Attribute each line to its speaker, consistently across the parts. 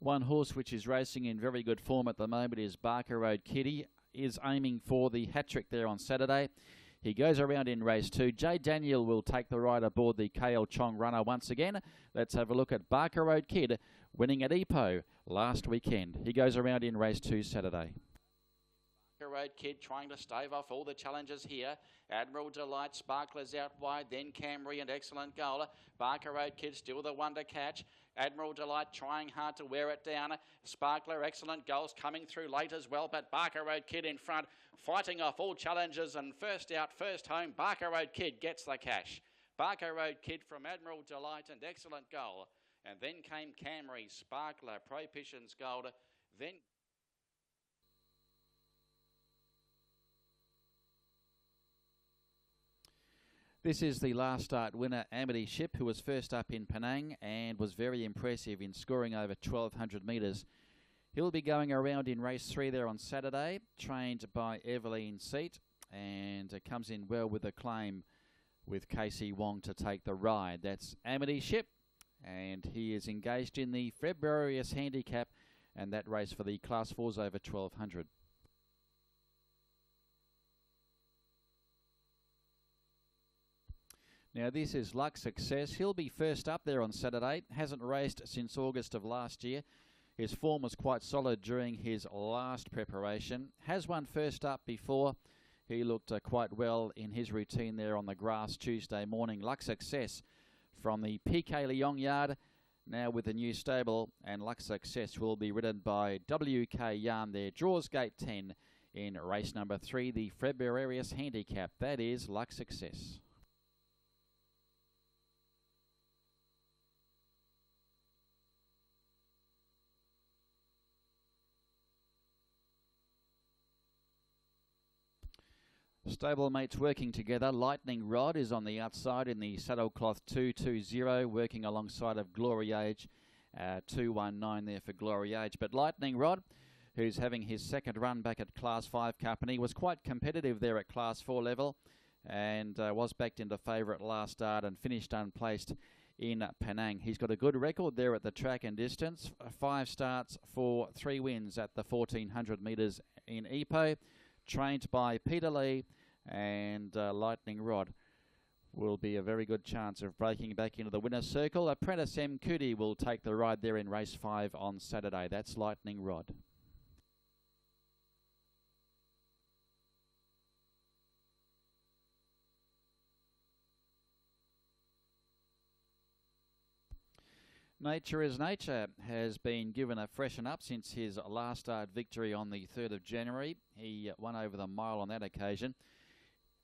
Speaker 1: One horse which is racing in very good form at the moment is Barker Road Kitty, is aiming for the hat-trick there on Saturday. He goes around in race 2. J. Daniel will take the ride aboard the KL Chong runner once again. Let's have a look at Barker Road Kid winning at Ipoh last weekend. He goes around in race 2 Saturday. Barker Road Kid trying to stave off all the challenges here. Admiral Delight, Sparkler's out wide, then Camry and Excellent Goal. Barker Road Kid still the one to catch. Admiral Delight trying hard to wear it down. Sparkler, Excellent Goals coming through late as well, but Barker Road Kid in front, fighting off all challenges, and first out, first home, Barker Road Kid gets the cash. Barker Road Kid from Admiral Delight and Excellent Goal. And then came Camry, Sparkler, Prohibition's Gold, then... This is the last start winner, AMITYSHIP, who was first up in Penang and was very impressive in scoring over 1,200 metres. He'll be going around in race 3 there on Saturday, trained by Eveline Seat, and comes in well with a claim with Casey Wong to take the ride. That's AMITYSHIP, and he is engaged in the Februarius handicap, and that race for the Class 4's over 1,200. Now this is Luck Success. He'll be first up there on Saturday. Hasn't raced since August of last year. His form was quite solid during his last preparation. Has won first up before. He looked quite well in his routine there on the grass Tuesday morning. Luck Success from the PK Leong yard, now with a new stable, and Luck Success will be ridden by WK Yarn there. Draws gate 10 in race number 3, the Februarius handicap. That is Luck Success. Stablemates working together. Lightning Rod is on the outside in the saddlecloth 220, working alongside of Glory Age, 219 there for Glory Age. But Lightning Rod, who's having his second run back at Class 5 company, was quite competitive there at Class 4 level, and was backed into favourite last start and finished unplaced in Penang. He's got a good record there at the track and distance. 5 starts for 3 wins at the 1,400 metres in Ipoh. Trained by Peter Lee, and Lightning Rod will be a very good chance of breaking back into the winner's circle. Apprentice M. Cootie will take the ride there in race 5 on Saturday. That's Lightning Rod. Nature is Nature has been given a freshen up since his last start victory on the 3rd of January. He won over the mile on that occasion.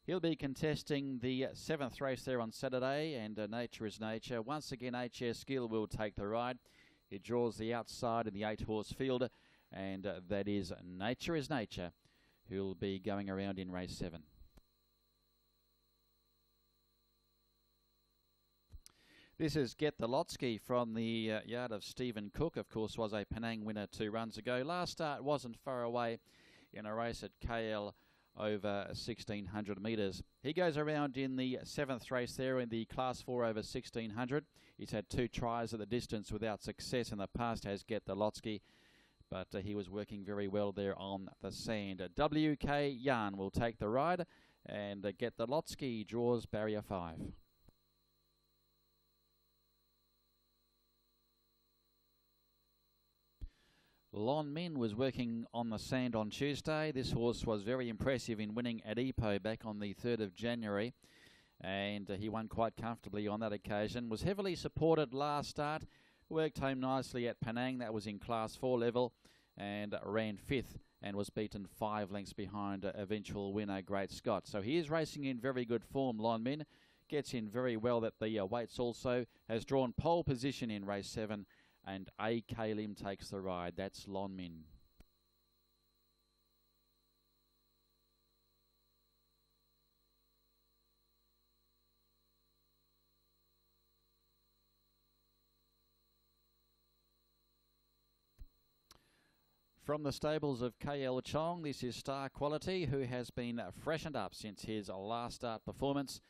Speaker 1: He'll be contesting the 7th race there on Saturday, and Nature is Nature. Once again, HS Skill will take the ride. He draws the outside in the 8-horse field, and that is Nature is Nature, who'll be going around in race 7. This is Get the LOTSKI from the yard of Stephen Cook. Of course, was a Penang winner 2 runs ago. Last start wasn't far away in a race at KL over 1,600 metres. He goes around in the 7th race there in the Class 4 over 1,600. He's had 2 tries at the distance without success in the past, has Get the LOTSKI, but he was working very well there on the sand. WK Yarn will take the ride, and Get the LOTSKI draws barrier 5. LONHMIN was working on the sand on Tuesday. This horse was very impressive in winning at Ipoh back on the 3rd of January, and he won quite comfortably on that occasion. Was heavily supported last start, worked home nicely at Penang, that was in Class 4 level, and ran 5th and was beaten 5 lengths behind eventual winner Great Scott. So he is racing in very good form, LONHMIN. Gets in very well at the weights also, has drawn pole position in race 7, and A.K. Lim takes the ride. That's LONHMIN. From the stables of KL Chong, this is Star Quality, who has been freshened up since his last start performance,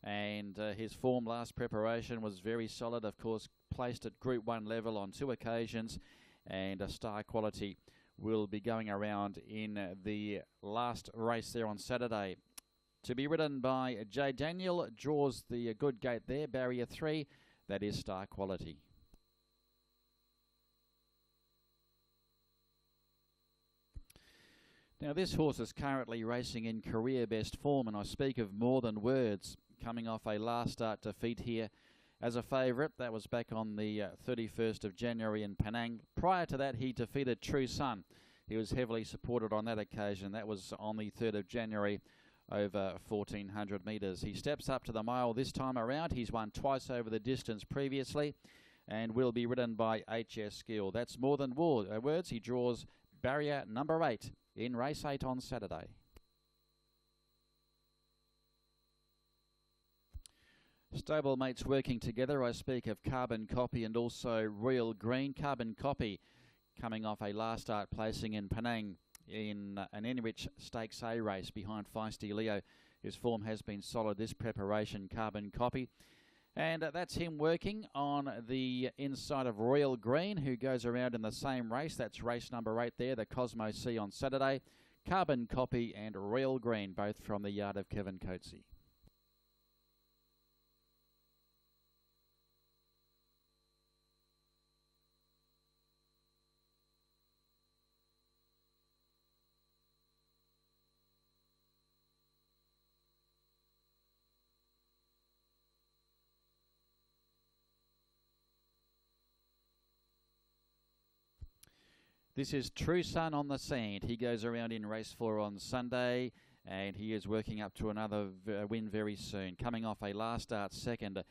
Speaker 1: and his form last preparation was very solid. Of course, placed at Group 1 level on 2 occasions, and Star Quality will be going around in the last race there on Saturday. To be ridden by J. Daniel, draws the good gate there, barrier 3, that is Star Quality. Now this horse is currently racing in career best form, and I speak of More Than Words, coming off a last start defeat here as a favourite. That was back on the 31st of January in Penang. Prior to that, he defeated TRUSON. He was heavily supported on that occasion. That was on the 3rd of January over 1,400 metres. He steps up to the mile this time around. He's won twice over the distance previously and will be ridden by HS Skill. That's More Than Words. He draws barrier number 8 in race 8 on Saturday. Stablemates working together. I speak of Carbon Copy and also Royal Green. Carbon Copy coming off a last start placing in Penang in an Enrich Stakes A race behind Feisty Leo. His form has been solid this preparation, Carbon Copy. And that's him working on the inside of Royal Green, who goes around in the same race. That's race number 8 there, the Cosmo C on Saturday. Carbon Copy and Royal Green, both from the yard of Kevin Coatsey. This is TRUSON on the sand. He goes around in race 4 on Sunday, and he is working up to another win very soon. Coming off a last start second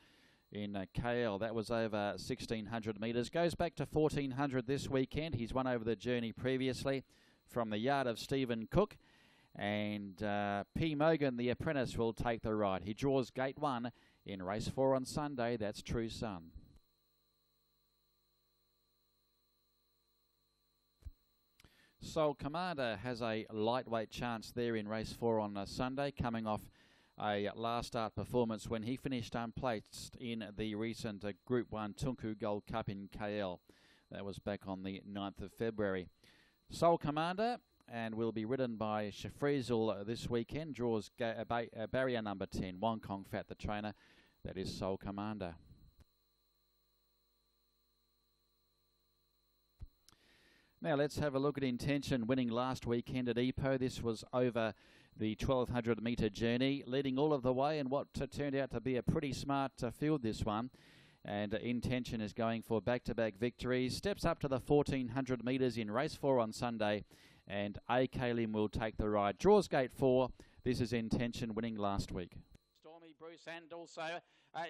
Speaker 1: in KL. That was over 1,600 metres. Goes back to 1,400 this weekend. He's won over the journey previously from the yard of Stephen Cook. And P. Mogan, the apprentice, will take the ride. He draws gate 1 in race 4 on Sunday. That's TRUSON. Soul Commander has a lightweight chance there in race 4 on Sunday, coming off a last start performance when he finished unplaced in the recent Group 1 Tunku Gold Cup in KL. That was back on the 9th of February. Soul Commander, and will be ridden by Shafrezel this weekend, draws barrier number 10, Wong Kong Fat the trainer. That is Soul Commander. Now let's have a look at Intention, winning last weekend at Ipoh. This was over the 1,200 metre journey, leading all of the way in what turned out to be a pretty smart field, this one. And Intention is going for back-to-back victories. Steps up to the 1,400 metres in race 4 on Sunday, and A. Kalim will take the ride. Draws gate 4. This is Intention, winning last week.
Speaker 2: Stormy Bruce and also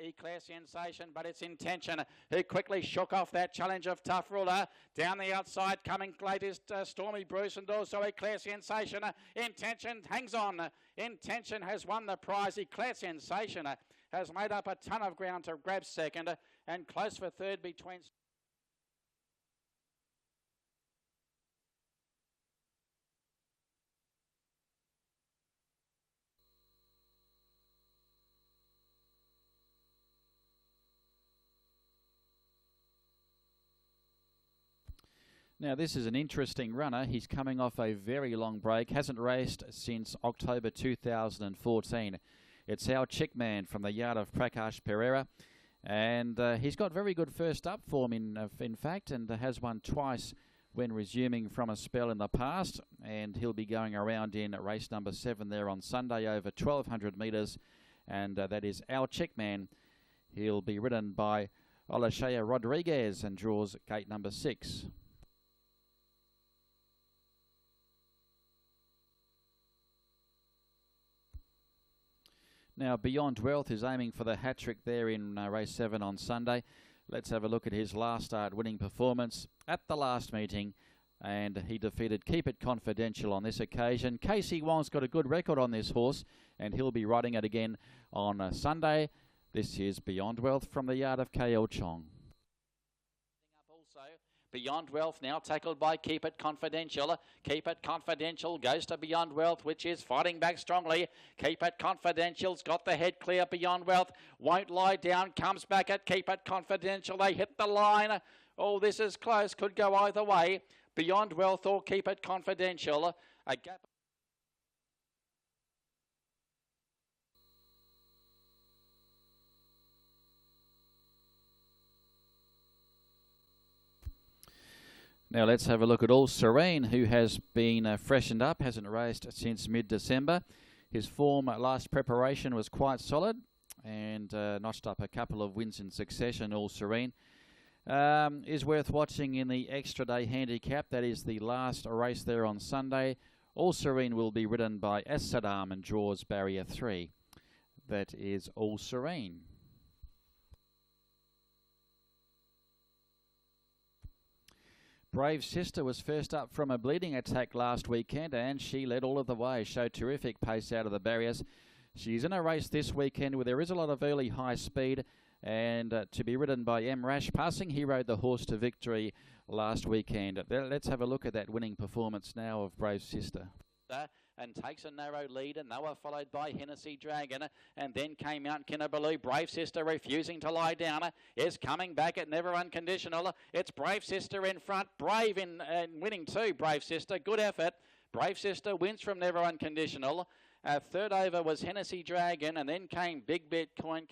Speaker 2: Eclair Sensation, but it's Intention who quickly shook off that challenge of Tough Ruler. Down the outside, coming late is Stormy Bruce and also Eclair Sensation. Intention hangs on. Intention has won the prize. Eclair Sensation has made up a ton of ground to grab second, and close for third between...
Speaker 1: Now this is an interesting runner. He's coming off a very long break. Hasn't raced since October 2014. It's our Chickman from the yard of Prakash Pereira. And he's got very good first up form in fact, and has won twice when resuming from a spell in the past. And he'll be going around in race number 7 there on Sunday over 1,200 metres. And that is our Chickman. He'll be ridden by Olashea Rodriguez and draws gate number 6. Now, Beyond Wealth is aiming for the hat-trick there in race 7 on Sunday. Let's have a look at his last start winning performance at the last meeting. And he defeated Keep It Confidential on this occasion. Casey Wong's got a good record on this horse, and he'll be riding it again on Sunday. This is Beyond Wealth from the yard of KL Chong.
Speaker 2: Beyond Wealth now tackled by Keep It Confidential. Keep It Confidential goes to Beyond Wealth, which is fighting back strongly. Keep It Confidential's got the head clear. Beyond Wealth won't lie down, comes back at Keep It Confidential. They hit the line. Oh, this is close. Could go either way. Beyond Wealth or Keep It Confidential. A gap.
Speaker 1: Now let's have a look at All Serene, who has been freshened up, hasn't raced since mid-December. His form last preparation was quite solid and notched up a couple of wins in succession. All Serene is worth watching in the extra day handicap. That is the last race there on Sunday. All Serene will be ridden by Saddam and draws barrier 3. That is All Serene. Brave Sister was first up from a bleeding attack last weekend, and she led all of the way. Showed terrific pace out of the barriers. She's in a race this weekend where there is a lot of early high speed, and to be ridden by M. Rash Passing. He rode the horse to victory last weekend. Let's have a look at that winning performance now of Brave Sister.
Speaker 2: And takes a narrow lead, and they were followed by Hennessy Dragon, and then came out Kinnabaloo. Brave Sister refusing to lie down, is coming back at Never Unconditional. It's Brave Sister in front, Brave in winning too. Brave Sister, good effort. Brave Sister wins from Never Unconditional. Third over was Hennessy Dragon, and then came Big Bitcoin.